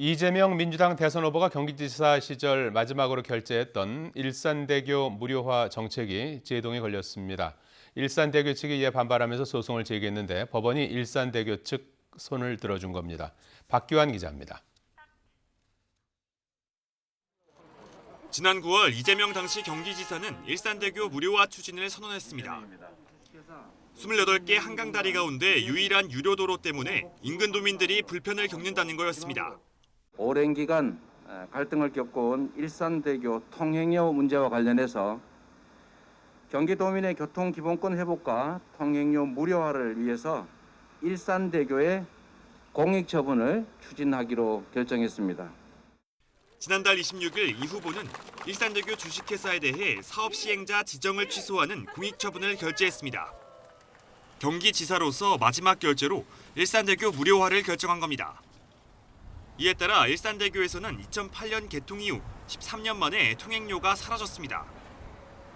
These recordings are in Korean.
이재명 민주당 대선 후보가 경기지사 시절 마지막으로 결재했던 일산대교 무료화 정책이 제동에 걸렸습니다. 일산대교 측이 이에 반발하면서 소송을 제기했는데 법원이 일산대교 측 손을 들어준 겁니다. 박규환 기자입니다. 지난 9월 이재명 당시 경기지사는 일산대교 무료화 추진을 선언했습니다. 28개 한강다리 가운데 유일한 유료도로 때문에 인근 도민들이 불편을 겪는다는 거였습니다. 오랜 기간 갈등을 겪어온 일산대교 통행료 문제와 관련해서 경기도민의 교통기본권 회복과 통행료 무료화를 위해서 일산대교의 공익처분을 추진하기로 결정했습니다. 지난달 26일 이 후보는 일산대교 주식회사에 대해 사업 시행자 지정을 취소하는 공익처분을 결재했습니다. 경기지사로서 마지막 결재로 일산대교 무료화를 결정한 겁니다. 이에 따라 일산대교에서는 2008년 개통 이후 13년 만에 통행료가 사라졌습니다.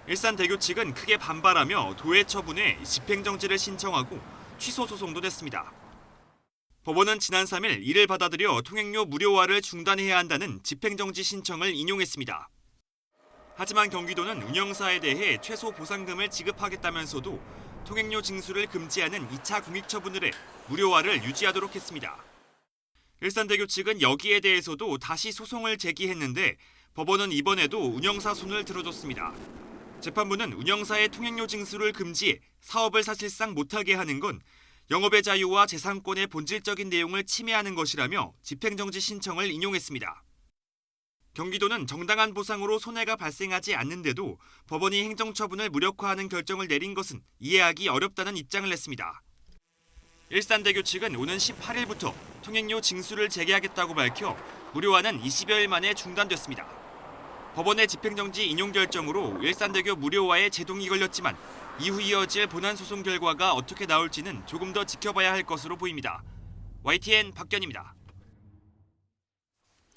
일산대교 측은 크게 반발하며 도의 처분에 집행정지를 신청하고 취소 소송도 냈습니다. 법원은 지난 3일 이를 받아들여 통행료 무료화를 중단해야 한다는 집행정지 신청을 인용했습니다. 하지만 경기도는 운영사에 대해 최소 보상금을 지급하겠다면서도 통행료 징수를 금지하는 2차 공익처분을 해 무료화를 유지하도록 했습니다. 일산대교 측은 여기에 대해서도 다시 소송을 제기했는데 법원은 이번에도 운영사 손을 들어줬습니다. 재판부는 운영사의 통행료 징수를 금지해 사업을 사실상 못하게 하는 건 영업의 자유와 재산권의 본질적인 내용을 침해하는 것이라며 집행정지 신청을 인용했습니다. 경기도는 정당한 보상으로 손해가 발생하지 않는데도 법원이 행정처분을 무력화하는 결정을 내린 것은 이해하기 어렵다는 입장을 냈습니다. 일산대교 측은 오는 18일부터 통행료 징수를 재개하겠다고 밝혀 무료화는 20여일 만에 중단됐습니다. 법원의 집행정지 인용 결정으로 일산대교 무료화에 제동이 걸렸지만 이후 이어질 본안 소송 결과가 어떻게 나올지는 조금 더 지켜봐야 할 것으로 보입니다. YTN 박견입니다.